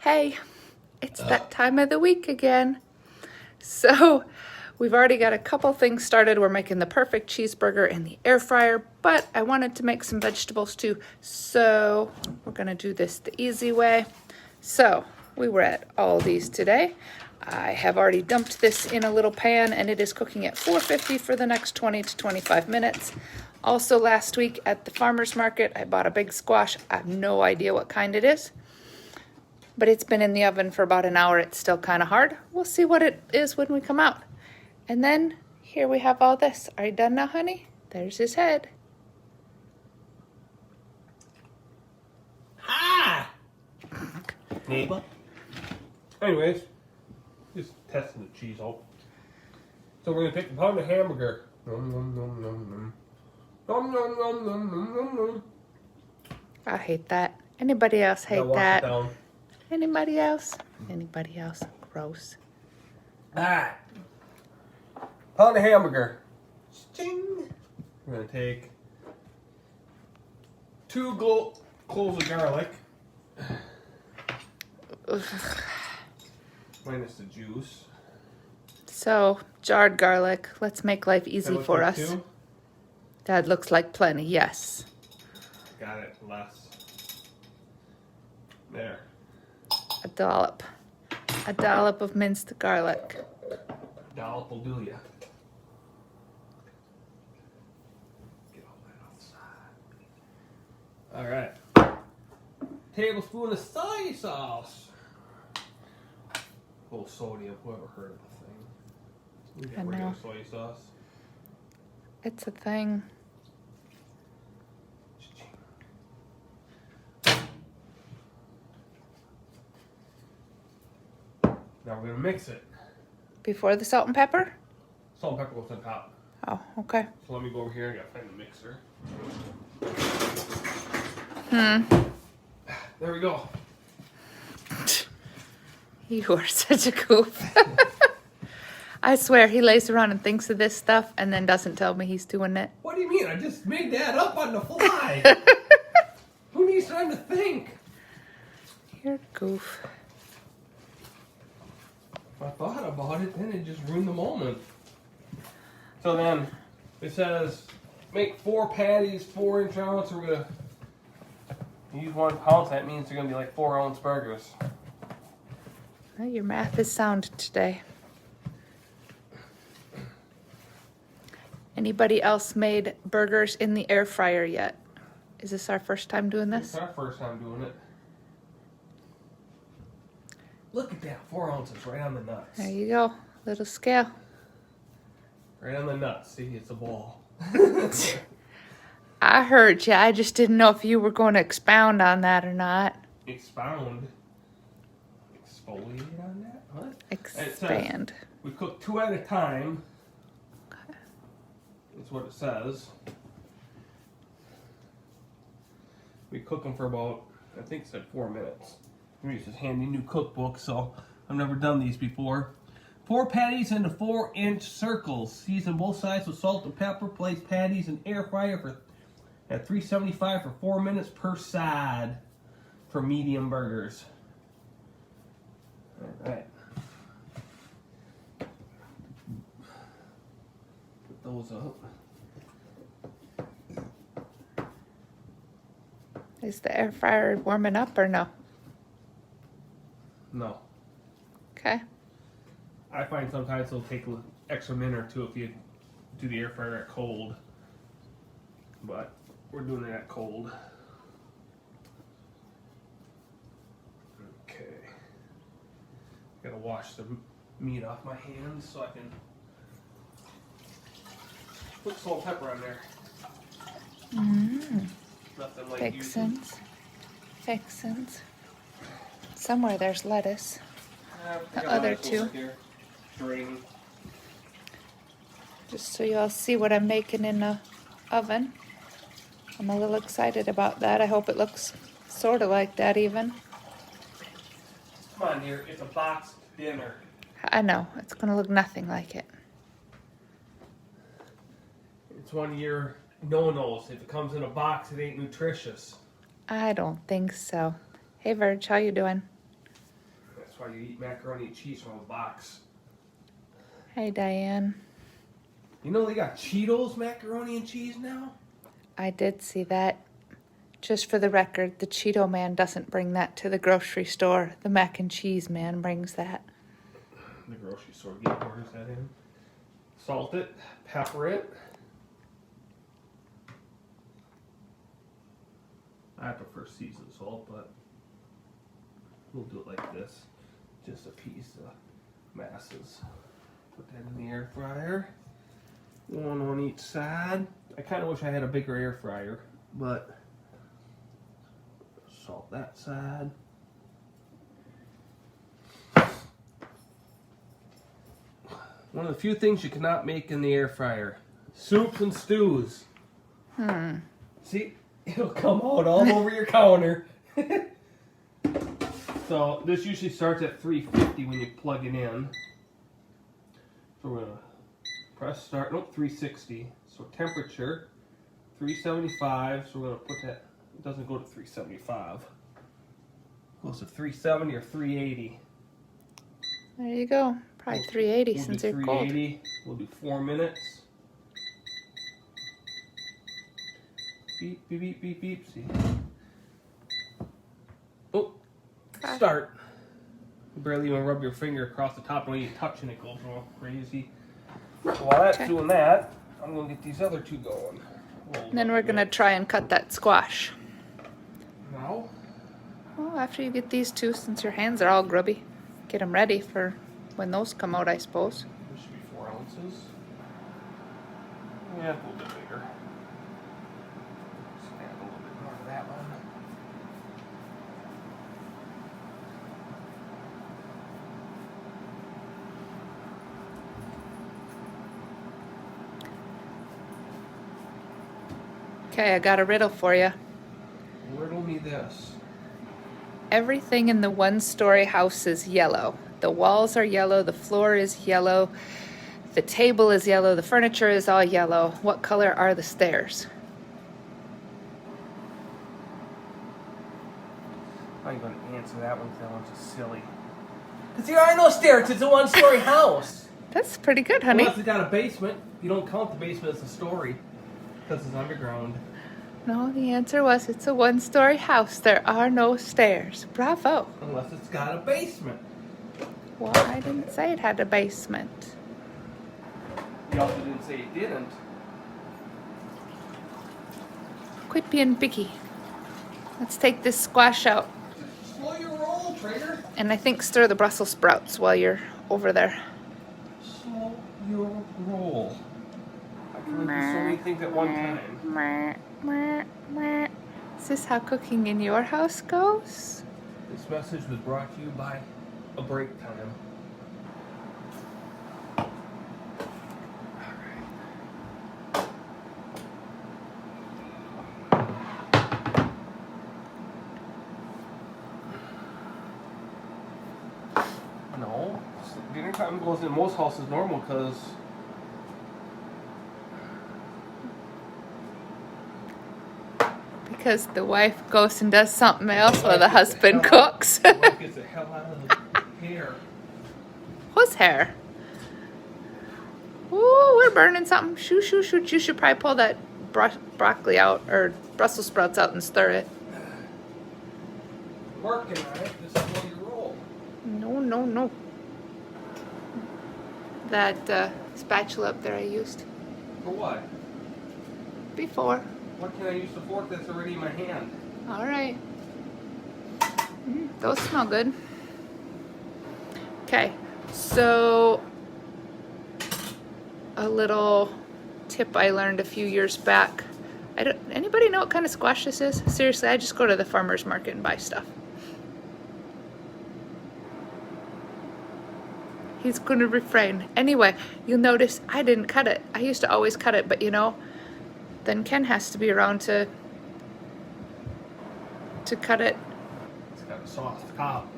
Hey, it's that time of the week again. So we've already got a couple things started. We're making the perfect cheeseburger in the air fryer, but I wanted to make some vegetables too. So we're gonna do this the easy way. So we were at Aldi's today. I have already dumped this in a little pan and it is cooking at 450 for the next 20 to 25 minutes. Also last week at the farmer's market, I bought a big squash. I have no idea what kind it is, but it's been in the oven for about an hour. It's still kind of hard. We'll see what it is when we come out. And then here we have all this. Are you done now, honey? There's his head. Ah! Neighbor. Anyways, just testing the cheese out. So we're gonna take a pound of hamburger. Nom nom nom nom nom. Nom nom nom nom nom nom nom. I hate that. Anybody else hate Now wash that? it down. Anybody else? Anybody else? Gross. Alright. Pound of hamburger. Sting. We're gonna take 2 cloves of garlic. Minus the juice. So, jarred garlic. Let's make life easy That look for like us. 2? That looks like plenty, yes. Got it, less. There. A dollop. A dollop of minced garlic. Dollop will do ya. Get all that outside. Alright. Tablespoon of soy sauce. Low sodium, whoever heard of the thing. We I got regular know. soy sauce. It's a thing. Now we're gonna mix it. Before the salt and pepper? Salt and pepper goes on top. Oh, okay. So let me go over here. I gotta find the mixer. There we go. You are such a goof. I swear, he lays around and thinks of this stuff and then doesn't tell me he's doing it. What do you mean? I just made that up on the fly. Who needs time to think? You're a goof. If I thought about it, then it just ruined the moment. So then, it says, make 4 patties, 4-inch ounce. We're gonna use 1 pound, so that means they're gonna be like 4-ounce burgers. Well, your math is sound today. Anybody else made burgers in the air fryer yet? Is this our first time doing It's this? our first time doing it. Look at that, 4 ounces right on the nuts. There you go. Little scale. Right on the nuts. See, it's a ball. I heard you. I just didn't know if you were going to expound on that or not. Expound. Exfoliate on that? What? Expand. We cook 2 at a time. That's what it says. We cook them for about, I think it said 4 minutes. I'm gonna use this handy new cookbook, so I've never done these before. 4 patties into 4-inch circles. Season both sides with salt and pepper. Place patties in air fryer at 375 for 4 minutes per side for medium burgers. All right. Put those up. Is the air fryer warming up or no? No. Okay. I find sometimes it'll take an extra minute or 2 if you do the air fryer at cold. But we're doing it at cold. Okay. Gotta wash the meat off my hands so I can put salt and pepper on there. Nothing like using. Fixins. Somewhere there's lettuce. I The got other my tools 2. here. Drain. Just so you all see what I'm making in the oven. I'm a little excited about that. I hope it looks sort of like that even. Come on, dear. It's a boxed dinner. I know. It's going to look nothing like it. It's one of your no-nos. If it comes in a box, it ain't nutritious. I don't think so. Hey, Verge, how you doing? That's why you eat macaroni and cheese from a box. Hey, Diane. You know they got Cheetos macaroni and cheese now? I did see that. Just for the record, the Cheeto man doesn't bring that to the grocery store. The mac and cheese man brings that. The grocery store orders that in. Salt it, pepper it. I prefer seasoned salt, but we'll do it like this. Just a piece of masses. Put that in the air fryer. One on each side. I kind of wish I had a bigger air fryer, but salt that side. One of the few things you cannot make in the air fryer: soups and stews. See, it'll come out all over your counter. So this usually starts at 350 when you plug it in. So we're gonna press start. Nope, 360. So temperature 375. So we're gonna put that. It doesn't go to 375. It goes to 370 or 380. There you go. Probably 380 We'll since do you're cold. 380. We'll do 4 minutes. Beep, beep, beep, beep, beep. See. Oh, start. You barely even rub your finger across the top when you touch and it goes all crazy. So while that's doing that, I'm going to get these other two going. And then we're going to try and cut that squash. Now? Well, after you get these two, since your hands are all grubby, get them ready for when those come out, I suppose. This should be 4 ounces. Yeah, a little bit bigger. Just add a little bit more to that one. Okay, I got a riddle for you. Riddle me this. Everything in the one-story house is yellow. The walls are yellow, the floor is yellow, the table is yellow, the furniture is all yellow. What color are the stairs? I'm going to answer that one because that one's just silly. Because there are no stairs. It's a one-story house. That's pretty good, honey. Unless it's got a basement. You don't count the basement as a story because it's underground. No, the answer was it's a one-story house. There are no stairs. Bravo. Unless it's got a basement. Well, I didn't say it had a basement. You also didn't say it didn't. Quit being picky. Let's take this squash out. Slow your roll, Trader. And I think stir the Brussels sprouts while you're over there. Slow your roll. I can only do so many things at one time. Is this how cooking in your house goes? This message was brought to you by a break time. No, dinner time goes in most houses normal because the wife goes and does something else while the husband cooks. the wife gets the hell out of the hair. Whose hair? Ooh, we're burning something. Shoot, shoot, shoot. You should probably pull that broccoli out or Brussels sprouts out and stir it. Working on it, just slow your roll. No, no, no. That spatula up there I used For what? before. What can I use the fork that's already in my hand? All right. Those smell good. Okay, so a little tip I learned a few years back. Anybody know what kind of squash this is? Seriously, I just go to the farmer's market and buy stuff. He's going to refrain. Anyway, you'll notice I didn't cut it. I used to always cut it, but you know, then Ken has to be around to cut it. It's got a soft top.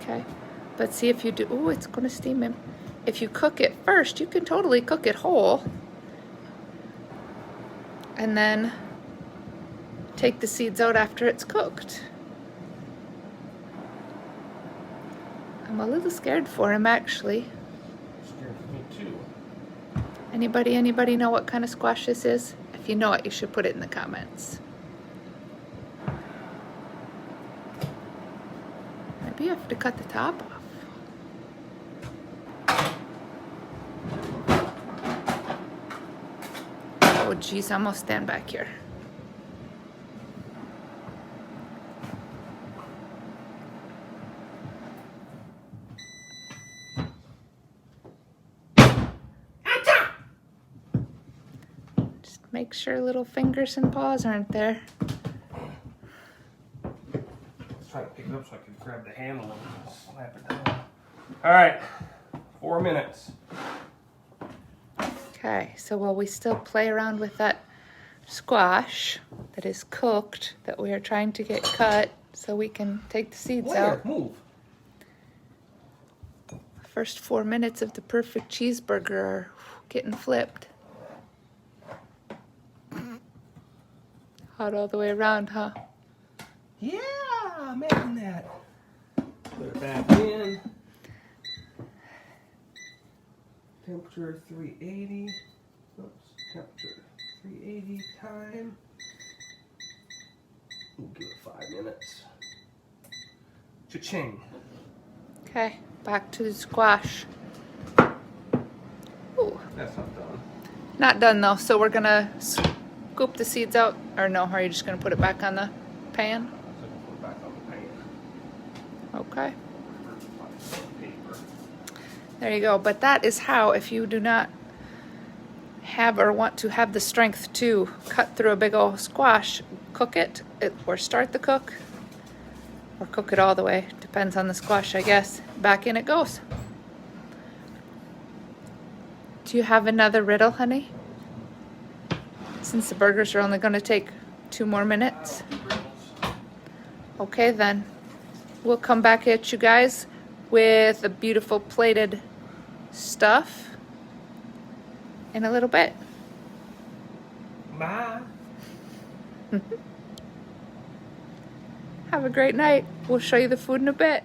Okay, but see if you do, oh, it's going to steam him. If you cook it first, you can totally cook it whole. And then take the seeds out after it's cooked. I'm a little scared for him, actually. Scared of me too. Anybody know what kind of squash this is? If you know it, you should put it in the comments. Maybe you have to cut the top off. Oh geez, I'm gonna stand back here. Just make sure little fingers and paws aren't there. Trying to pick it up so I can grab the handle and slap it down. All right, 4 minutes. Okay, so while we still play around with that squash that is cooked, that we are trying to get cut so we can take the seeds out. Move. First 4 minutes of the perfect cheeseburger are getting flipped. Hot all the way around, huh? Yeah, imagine that. Put it back in. Temperature 380. Oops, temperature 380 time. We'll give it 5 minutes. Cha-ching. Okay, back to the squash. Ooh, That's not done. not done though, so we're gonna scoop the seeds out. Or no, are you just gonna put it back on the pan? So we'll put it back on the pan. Okay. Paper. There you go. But that is how, if you do not have or want to have the strength to cut through a big old squash, cook it or start the cook, or cook it all the way. Depends on the squash, I guess. Back in it goes. Do you have another riddle, honey? Since the burgers are only going to take 2 more minutes. Okay, then. We'll come back at you guys with the beautiful plated stuff in a little bit. Bye. Have a great night. We'll show you the food in a bit.